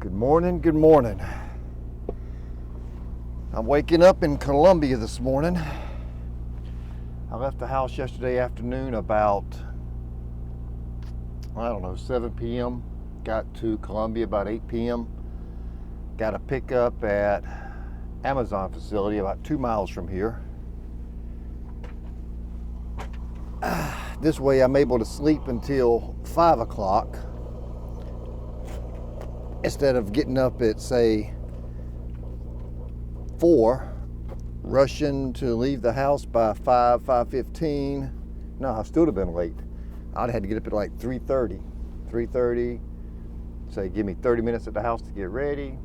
Good morning, good morning. I'm waking up in Columbia this morning. I left the house yesterday afternoon about, 7 p.m. Got to Columbia about 8 p.m. Got a pickup at Amazon facility about 2 miles from here. This way I'm able to sleep until 5 o'clock instead of getting up at, say, 4, rushing to leave the house by 5:15. No, I still would have been late. I'd have had to get up at like 3:30. Say, give me 30 minutes at the house to get ready.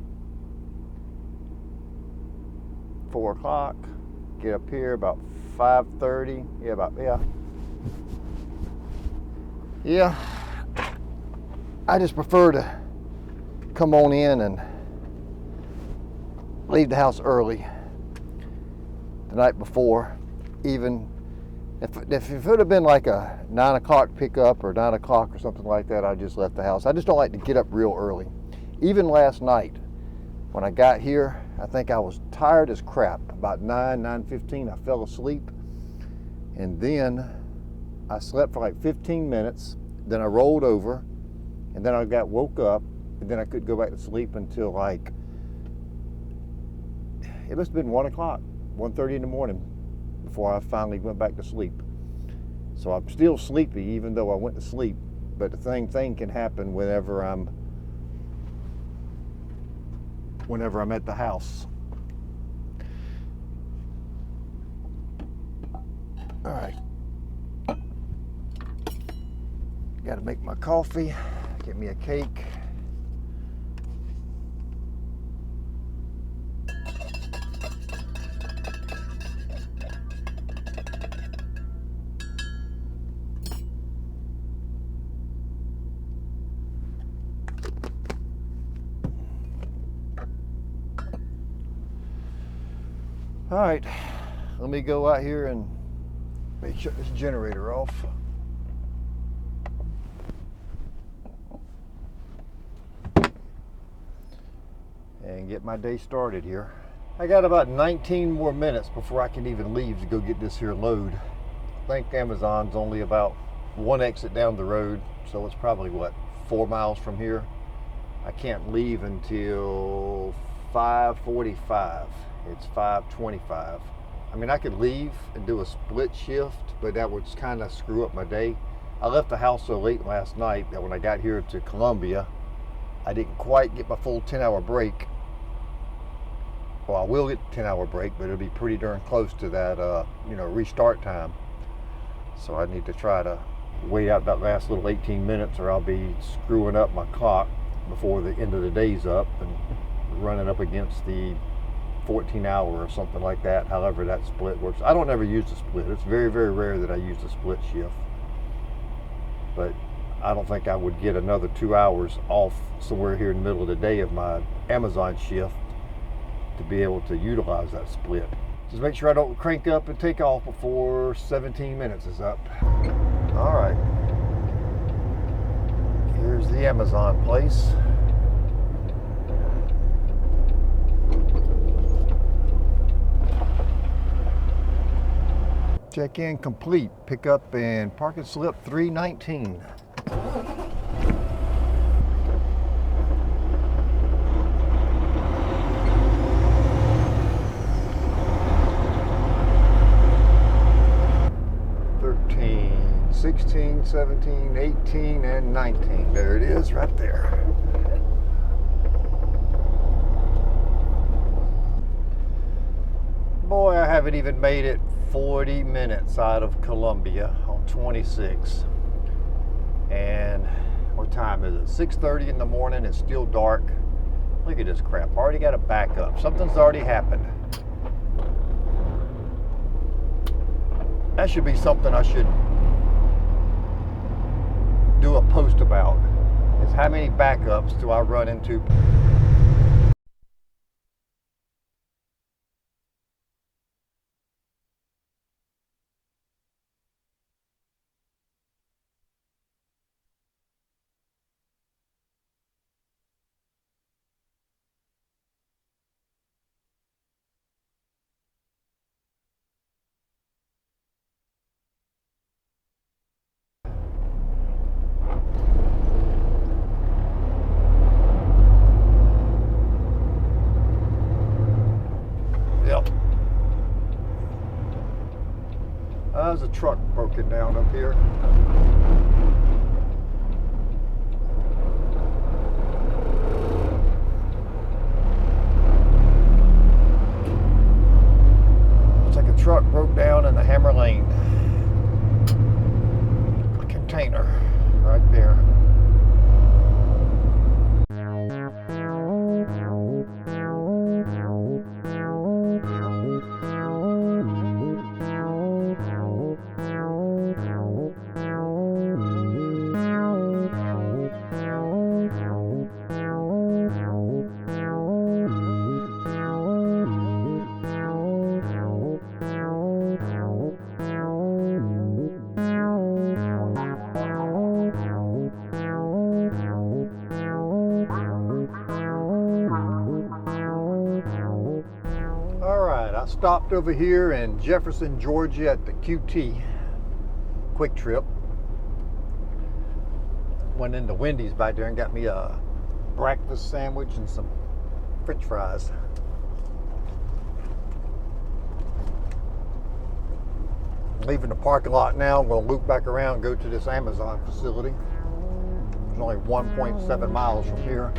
4 o'clock, get up here about 5:30. Yeah. I just prefer to come on in and leave the house early the night before. Even if it would have been like a 9 o'clock pickup or 9 o'clock or something like that, I just left the house. I just don't like to get up real early. Even last night when I got here, I think I was tired as crap. About 9:15 I fell asleep, and then I slept for like 15 minutes, then I rolled over, and then I woke up, and then I couldn't go back to sleep until like, it must have been 1 o'clock, 1:30 in the morning before I finally went back to sleep. So I'm still sleepy even though I went to sleep, but the same thing can happen whenever I'm at the house. All right. Got to make my coffee, get me a cake. All right, let me go out here and shut this generator off. And get my day started here. I got about 19 more minutes before I can even leave to go get this here load. I think Amazon's only about one exit down the road, so it's probably, 4 miles from here. I can't leave until 5:45. It's 5:25. I mean, I could leave and do a split shift, but that would kind of screw up my day. I left the house so late last night that when I got here to Columbia, I didn't quite get my full 10-hour break. Well, I will get the 10-hour break, but it'll be pretty darn close to that, restart time. So I need to try to wait out that last little 18 minutes, or I'll be screwing up my clock before the end of the day's up and running up against the 14-hour or something like that, however that split works. I don't ever use the split. It's very, very rare that I use the split shift. But I don't think I would get another 2 hours off somewhere here in the middle of the day of my Amazon shift to be able to utilize that split. Just make sure I don't crank up and take off before 17 minutes is up. All right. Here's the Amazon place. Check-in complete. Pickup and parking slip 319. $13, $16, $17, $18, and $19. There it is right there. Boy, I haven't even made it 40 minutes out of Columbia on 26. And what time is it? 6:30 in the morning. It's still dark. Look at this crap. I already got a backup. Something's already happened. That should be something I should do a post about. Is how many backups do I run into? a truck broken down up here. Looks like a truck broke down in the Hammer Lane. A container right there. Stopped over here in Jefferson, Georgia at the QT Quick Trip. Went into Wendy's back there and got me a breakfast sandwich and some French fries. Leaving the parking lot now. I'm going to loop back around and go to this Amazon facility. It's only 1.7 miles from here.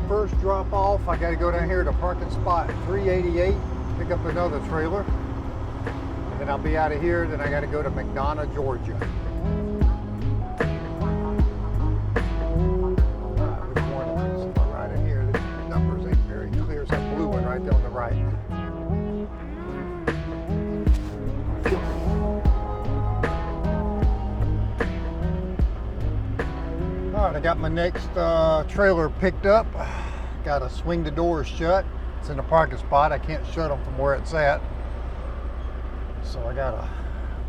First drop off, I got to go down here to parking spot 388, pick up another trailer, then I'll be out of here. Then I got to go to McDonough, Georgia. Which one is this one right in here? The numbers ain't very clear. It's that blue one right there on the right. Alright, I got my next trailer picked up. Got to swing the doors shut. It's in the parking spot. I can't shut them from where it's at. So I got to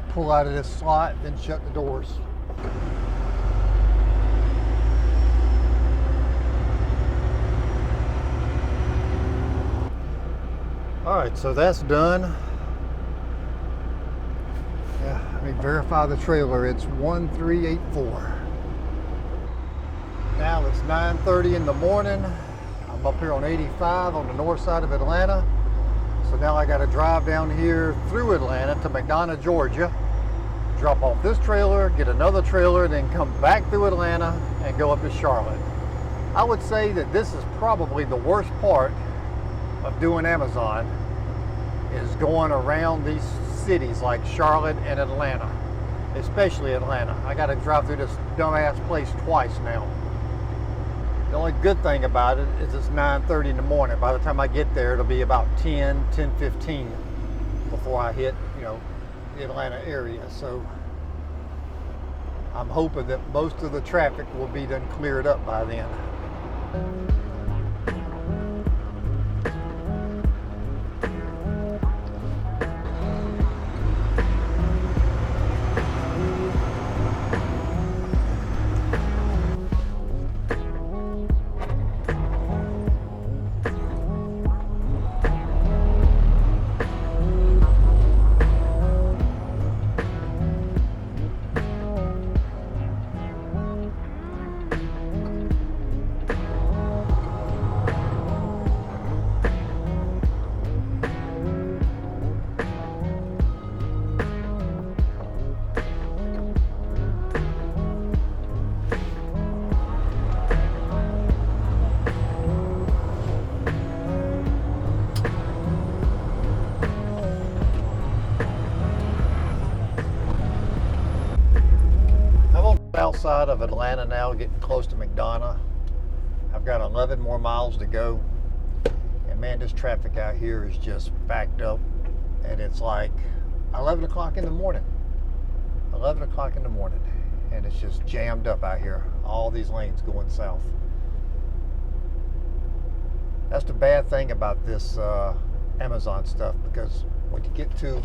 pull out of this slot, then shut the doors. Alright, so that's done. Yeah, let me verify the trailer. It's 1384. Now it's 9:30 in the morning. I'm up here on 85 on the north side of Atlanta. So now I got to drive down here through Atlanta to McDonough, Georgia, drop off this trailer, get another trailer, then come back through Atlanta and go up to Charlotte. I would say that this is probably the worst part of doing Amazon, is going around these cities like Charlotte and Atlanta, especially Atlanta. I got to drive through this dumbass place twice now. The only good thing about it is it's 9:30 in the morning. By the time I get there, it'll be about 10:15 before I hit, the Atlanta area. So I'm hoping that most of the traffic will be done cleared up by then. Outside of Atlanta now, getting close to McDonough. I've got 11 more miles to go, and man, this traffic out here is just backed up, and it's like 11 o'clock in the morning. 11 o'clock in the morning, and it's just jammed up out here. All these lanes going south. That's the bad thing about this Amazon stuff, because when you get to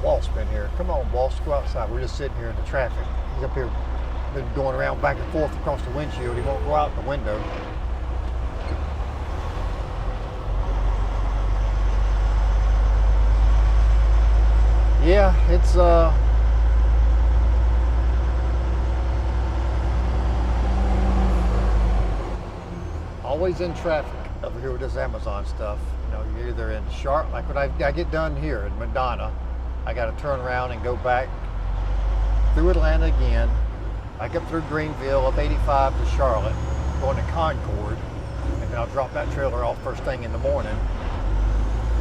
Walt's been here. Come on, Walt, go outside. We're just sitting here in the traffic. He's up here, been going around back and forth across the windshield. He won't go out the window. Yeah, it's always in traffic over here with this Amazon stuff. You know, you're either in Charlotte, like when I get done here in Madonna, I got to turn around and go back through Atlanta again, back up through Greenville, up 85 to Charlotte, going to Concord, and then I'll drop that trailer off first thing in the morning.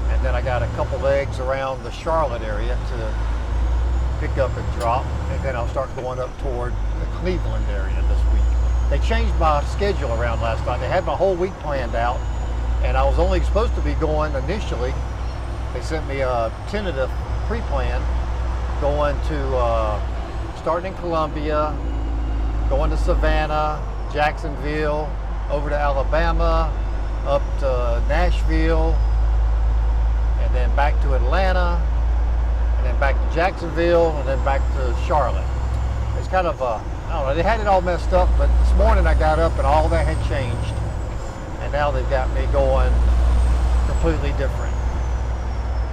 And then I got a couple legs around the Charlotte area to pick up and drop, and then I'll start going up toward the Cleveland area this week. They changed my schedule around last night. They had my whole week planned out, and I was only supposed to be going initially. They sent me a tentative pre-plan going to starting in Columbia, going to Savannah, Jacksonville, over to Alabama, up to Nashville, and then back to Atlanta, and then back to Jacksonville, and then back to Charlotte. It's kind of, I don't know, they had it all messed up, but this morning I got up and all that had changed, and now they've got me going completely different.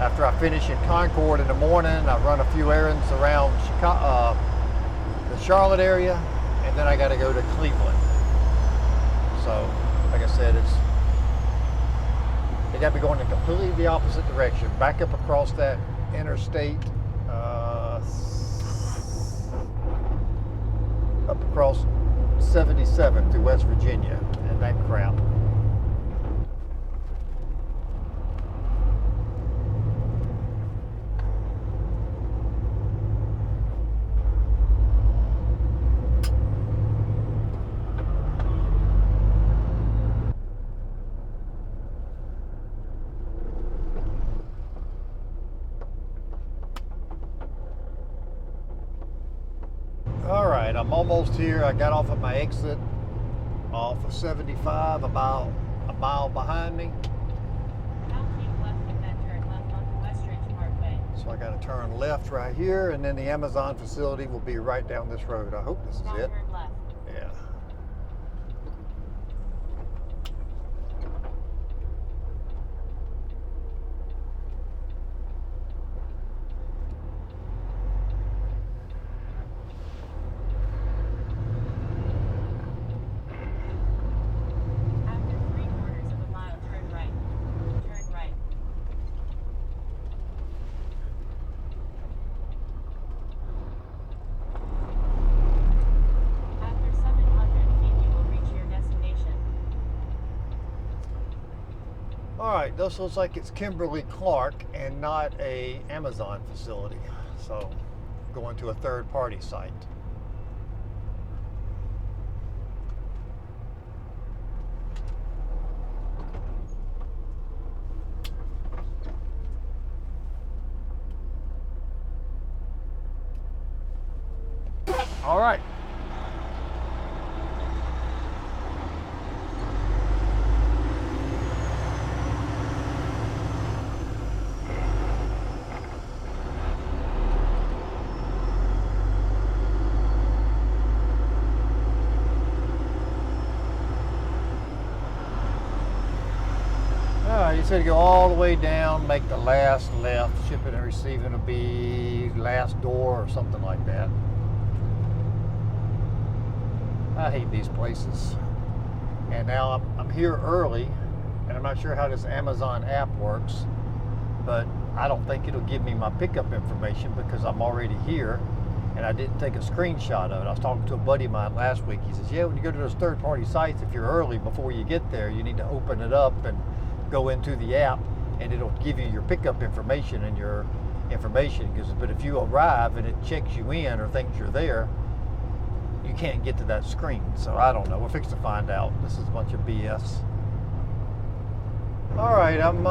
After I finish in Concord in the morning, I run a few errands around Chicago, the Charlotte area, and then I got to go to Cleveland. So, like I said, they got me going in completely the opposite direction, back up across that interstate, up across 77 through West Virginia, and that crap. All right, I'm almost here. I got off at my exit off of 75, about a mile behind me. So I got to turn left right here, and then the Amazon facility will be right down this road. I hope this is it. Yeah. All right, this looks like it's Kimberly-Clark and not a Amazon facility. So going to a third-party site. All right. You said to go all the way down, make the last left, shipping and receiving will be last door or something like that. I hate these places. And now I'm here early, and I'm not sure how this Amazon app works, but I don't think it'll give me my pickup information because I'm already here, and I didn't take a screenshot of it. I was talking to a buddy of mine last week. He says, yeah, when you go to those third-party sites, if you're early before you get there, you need to open it up and go into the app, and it'll give you your pickup information and your information. But if you arrive and it checks you in or thinks you're there, you can't get to that screen. So I don't know. We're fixing to find out. This is a bunch of BS. All right, I'm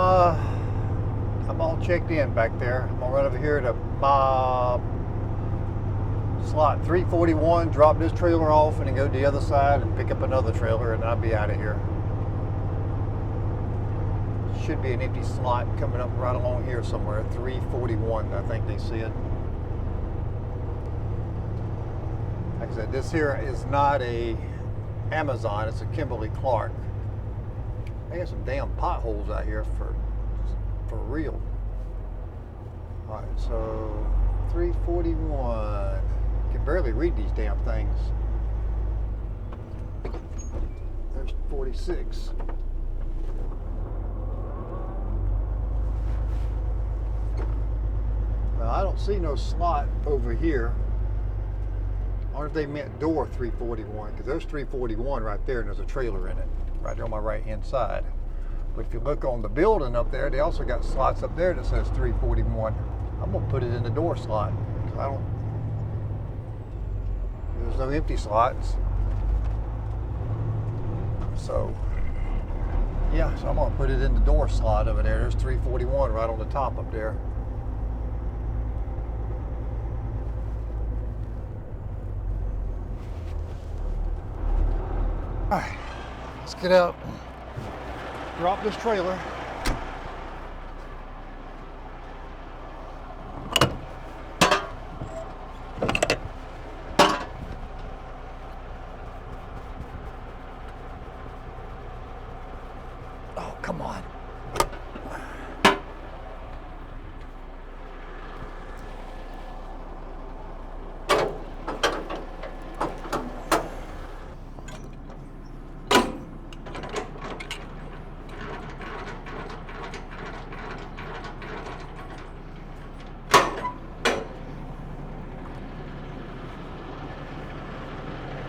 all checked in back there. I'm gonna run over here to my slot 341, drop this trailer off, and then go to the other side and pick up another trailer, and I'll be out of here. should be an empty slot coming up right along here somewhere. 341, I think they said. Like I said, this here is not a Amazon, it's a Kimberly-Clark. They got some damn potholes out here for real. All right, so 341. Can barely read these damn things. There's 46. Well, I don't see no slot over here. I wonder if they meant door 341, because there's 341 right there, and there's a trailer in it, right there on my right-hand side. But if you look on the building up there, they also got slots up there that says 341. I'm gonna put it in the door slot, because there's no empty slots. So, yeah, so I'm gonna put it in the door slot over there. There's 341 right on the top up there. All right, let's get out, drop this trailer. Oh, come on.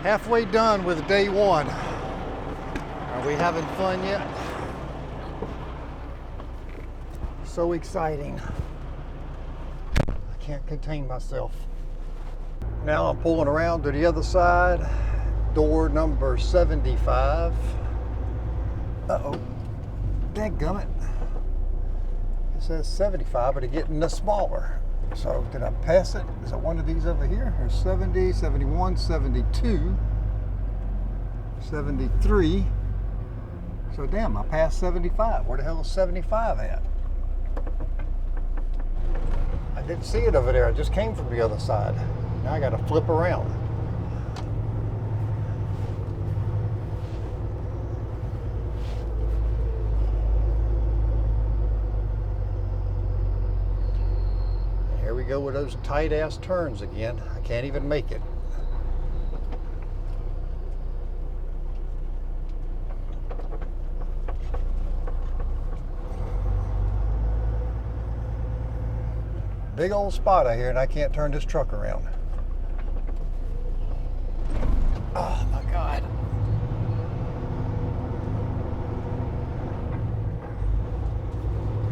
Halfway done with day one. Are we having fun yet? So exciting. I can't contain myself. Now I'm pulling around to the other side. Door number 75. Uh-oh. Dadgummit. It says 75, but it's getting the smaller. So did I pass it? Is it one of these over here? There's 70, 71, 72, 73. So damn, I passed 75. Where the hell is 75 at? I didn't see it over there. I just came from the other side. Now I got to flip around. Here we go with those tight ass turns again. I can't even make it. Big old spot out here, and I can't turn this truck around. Oh my God.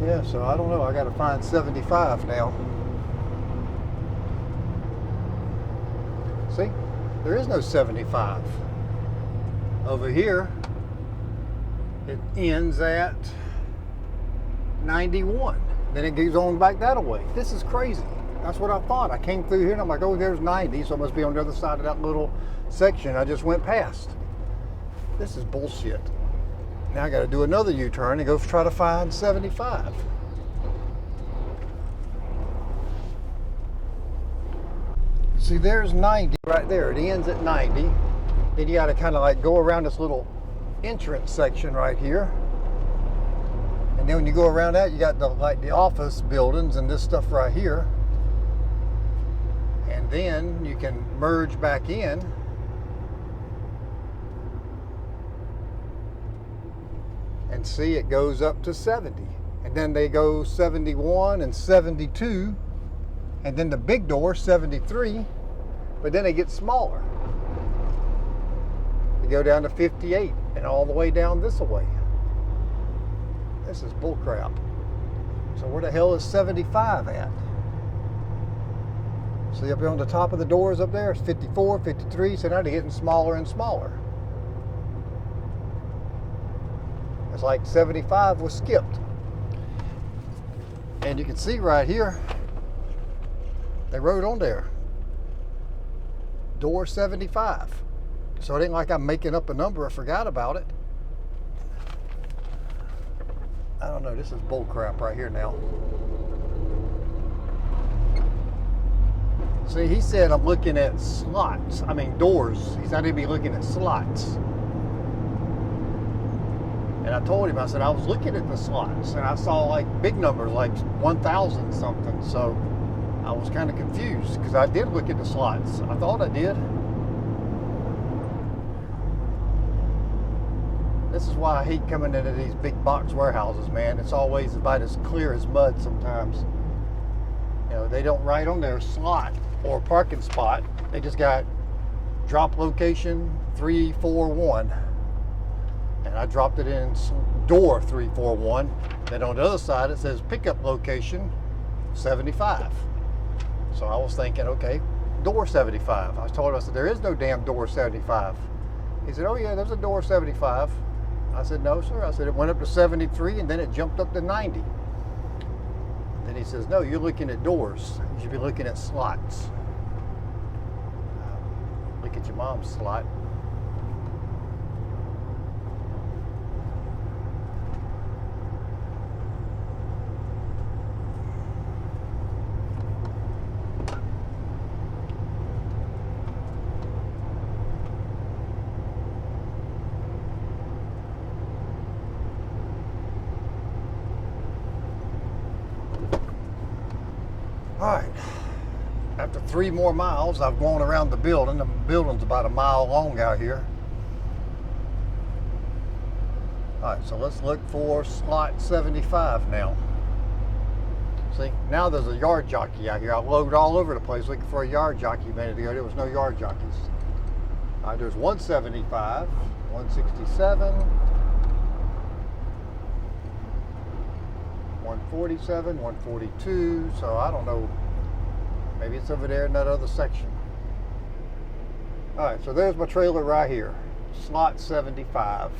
Yeah, so I don't know. I got to find 75 now. See, there is no 75. Over here, it ends at 91. Then it goes on back that way. This is crazy. That's what I thought. I came through here and I'm like, oh, there's 90, so it must be on the other side of that little section I just went past. This is bullshit. Now I got to do another U-turn and go try to find 75. See, there's 90 right there. It ends at 90. Then you got to kind of like go around this little entrance section right here. And then when you go around that, you got the office buildings and this stuff right here. And then you can merge back in. And see, it goes up to 70. And then they go 71 and 72. And then the big door, 73. But then they get smaller. They go down to 58 and all the way down this way. This is bullcrap. So where the hell is 75 at? See up here on the top of the doors up there, it's 54, 53, so now they're getting smaller and smaller. It's like 75 was skipped. And you can see right here, they wrote on there, door 75. So it ain't like I'm making up a number or forgot about it. I don't know, this is bull crap right here now. See, he said I'm looking at slots. I mean doors. He's not going to be looking at slots. And I told him, I said, I was looking at the slots and I saw like big numbers, like 1,000 something. So I was kind of confused because I did look at the slots. I thought I did. This is why I hate coming into these big box warehouses, man. It's always about as clear as mud sometimes. You know, they don't write on their slot or parking spot. They just got drop location 341. And I dropped it in door 341. Then on the other side it says pickup location 75. So I was thinking, okay, door 75. I told him, I said, there is no damn door 75. He said, oh yeah, there's a door 75. I said, no sir. I said, it went up to 73 and then it jumped up to 90. Then he says, no, you're looking at doors. You should be looking at slots. Look at your mom's slot. All right, after 3 more miles, I've gone around the building. The building's about a mile long out here. All right, so let's look for slot 75 now. See, now there's a yard jockey out here. I loaded all over the place looking for a yard jockey a minute ago. There was no yard jockeys. All right, there's 175, 167, 147, 142, so I don't know, maybe it's over there in that other section. All right, so there's my trailer right here, slot 75.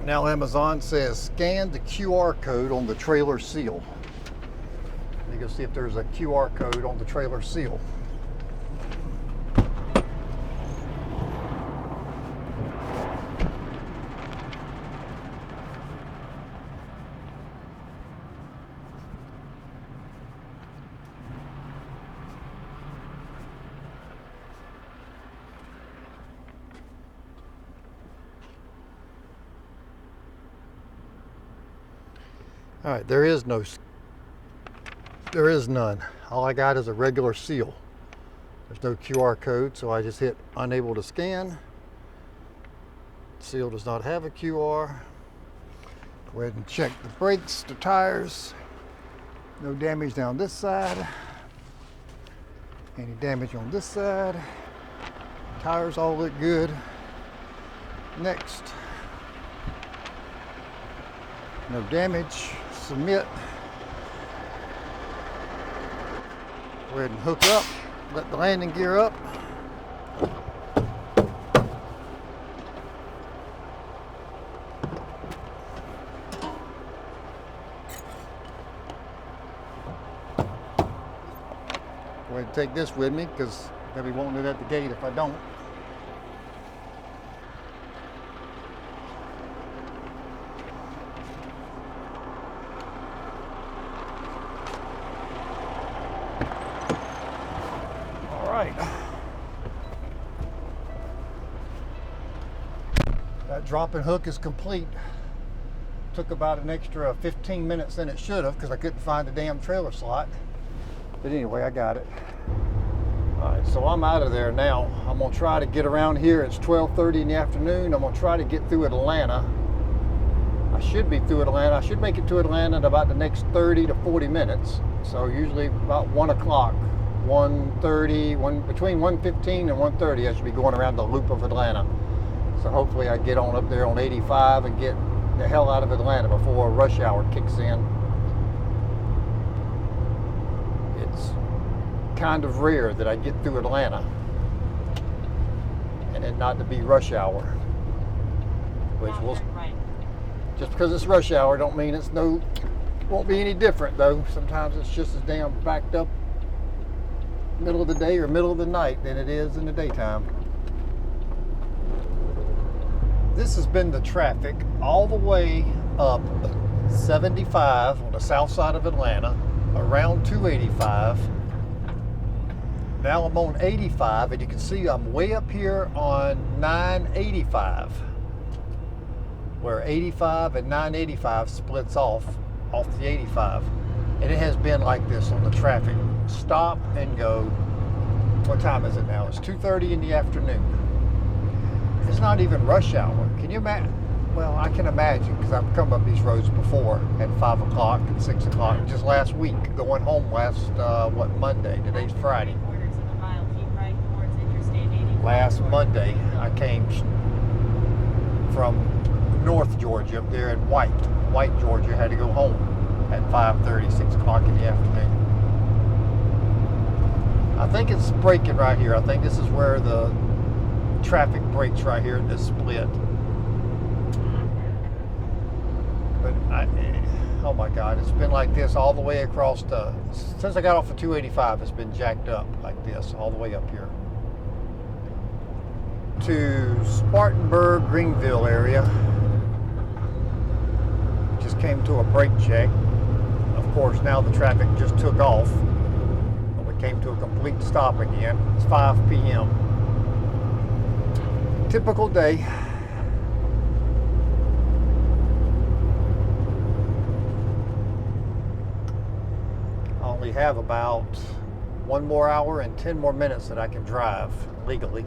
Now Amazon says scan the QR code on the trailer seal. You can see if there's a QR code on the trailer seal. All right, there is none. All I got is a regular seal. There's no QR code, so I just hit unable to scan. Seal does not have a QR. Go ahead and check the brakes, the tires. No damage down this side. Any damage on this side. Tires all look good. Next. No damage. Submit. Go ahead and hook up. Let the landing gear up. Go ahead and take this with me because I'll be wanting it at the gate if I don't. That drop and hook is complete. Took about an extra 15 minutes than it should have because I couldn't find the damn trailer slot. But anyway, I got it. All right, so I'm out of there now. I'm gonna try to get around here. It's 12:30 in the afternoon. I'm gonna try to get through Atlanta. I should be through Atlanta. I should make it to Atlanta in about the next 30 to 40 minutes. So usually about 1 o'clock. 1:30, between 1:15 and 1:30, I should be going around the loop of Atlanta. So hopefully I get on up there on 85 and get the hell out of Atlanta before rush hour kicks in. It's kind of rare that I get through Atlanta and it not to be rush hour. Which will, just because it's rush hour don't mean won't be any different though. Sometimes it's just as damn backed up middle of the day or middle of the night than it is in the daytime. This has been the traffic all the way up 75 on the south side of Atlanta, around 285. Now I'm on 85, and you can see I'm way up here on 985, where 85 and 985 splits off the 85. And it has been like this on the traffic. Stop and go. What time is it now? It's 2:30 in the afternoon. It's not even rush hour. Can you imagine? Well, I can imagine, because I've come up these roads before at 5 o'clock and 6 o'clock. Just last week, going home last, Monday? Today's Friday. Last Monday, I came from North Georgia up there in White, Georgia. Had to go home at 5:30, 6 o'clock in the afternoon. I think it's breaking right here. I think this is where the traffic breaks right here in this split. But oh my God, it's been like this all the way across since I got off of 285, it's been jacked up like this all the way up here. To Spartanburg, Greenville area. Just came to a brake check. Of course, now the traffic just took off. We came to a complete stop again. It's 5 p.m. Typical day. I only have about 1 more hour and 10 more minutes that I can drive legally.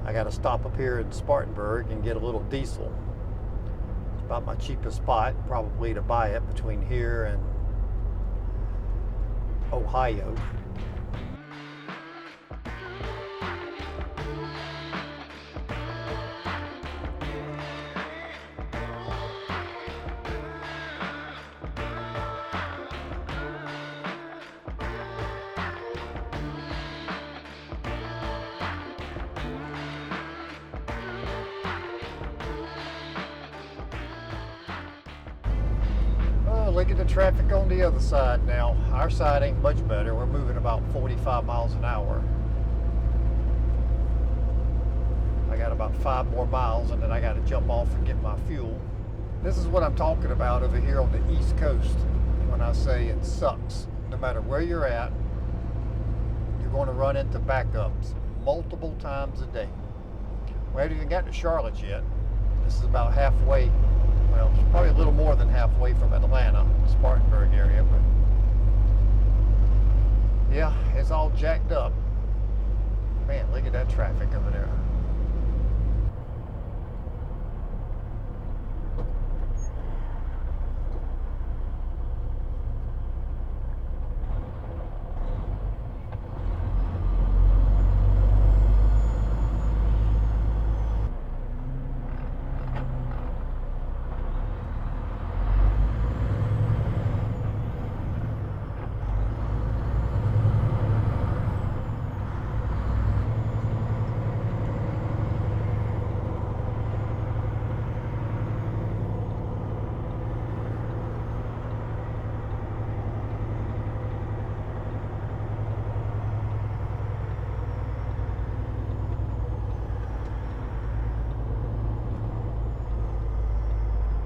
I got to stop up here in Spartanburg and get a little diesel. It's about my cheapest spot probably to buy it between here and Ohio. Look at the traffic on the other side now. Our side ain't much better. We're moving about 45 miles an hour. I got about 5 more miles and then I got to jump off and get my fuel. This is what I'm talking about over here on the East Coast when I say it sucks. No matter where you're at, you're going to run into backups multiple times a day. We haven't even gotten to Charlotte yet. This is about halfway. Well, it's probably a little more than halfway from Atlanta, Spartanburg area, but yeah, it's all jacked up. Man, look at that traffic over there.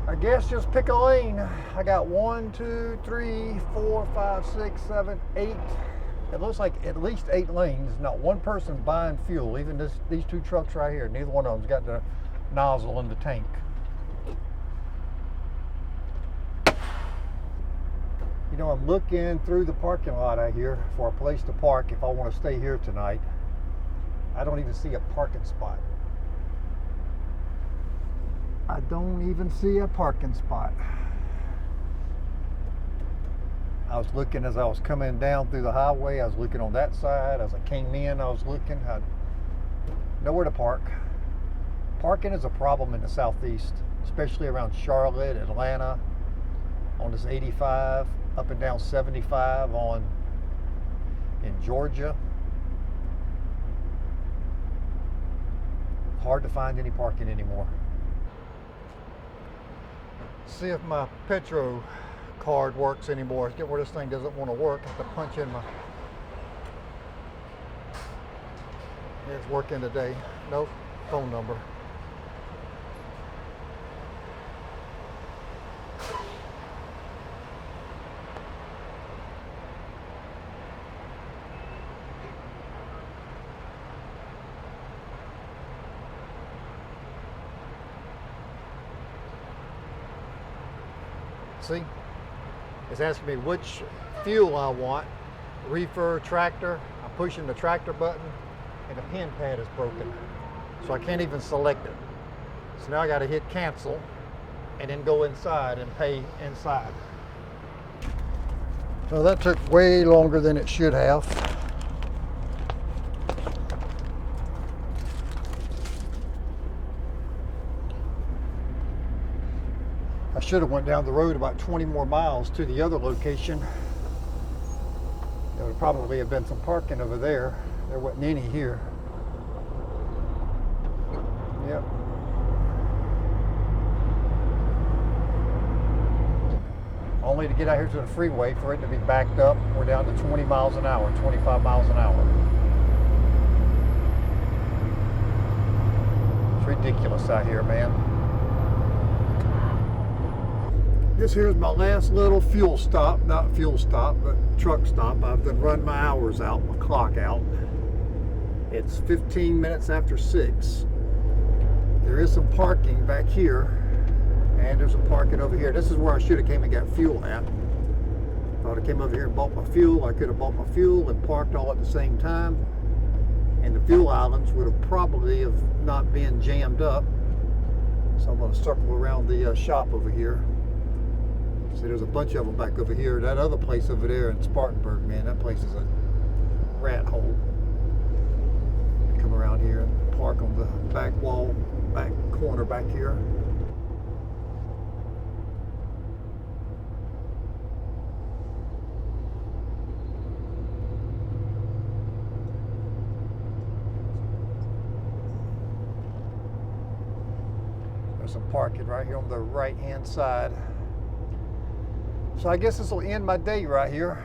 I guess just pick a lane. I got 1, 2, 3, 4, 5, 6, 7, 8. It looks like at least 8 lanes. Not one person's buying fuel. Even these 2 trucks right here. Neither one of them's got the nozzle in the tank. You know, I'm looking through the parking lot out here for a place to park if I want to stay here tonight. I don't even see a parking spot. I don't even see a parking spot. I was looking as I was coming down through the highway. I was looking on that side. As I came in, I was looking. I had nowhere to park. Parking is a problem in the Southeast, especially around Charlotte, Atlanta, on this 85, up and down 75 in Georgia. Hard to find any parking anymore. See if my Petro card works anymore. Get where this thing doesn't want to work. I have to punch in my. It's working today. Nope. Phone number. See? It's asking me which fuel I want. Reefer, tractor. I'm pushing the tractor button and the pin pad is broken. So I can't even select it. So now I got to hit cancel and then go inside and pay inside. So that took way longer than it should have. I should have went down the road about 20 more miles to the other location. There would probably have been some parking over there. There wasn't any here. Yep. Only to get out here to the freeway for it to be backed up. We're down to 20 miles an hour, 25 miles an hour. It's ridiculous out here, man. This here's my last little fuel stop, not fuel stop, but truck stop. I've been running my hours out, my clock out. It's 15 minutes after 6. There is some parking back here, and there's some parking over here. This is where I should have came and got fuel at. Thought I came over here and bought my fuel. I could have bought my fuel and parked all at the same time, and the fuel islands would have probably have not been jammed up. So I'm going to circle around the shop over here. See, there's a bunch of them back over here. That other place over there in Spartanburg, man, that place is a rat hole. Come around here and park on the back wall, back corner back here. There's some parking right here on the right hand side. So I guess this will end my day right here.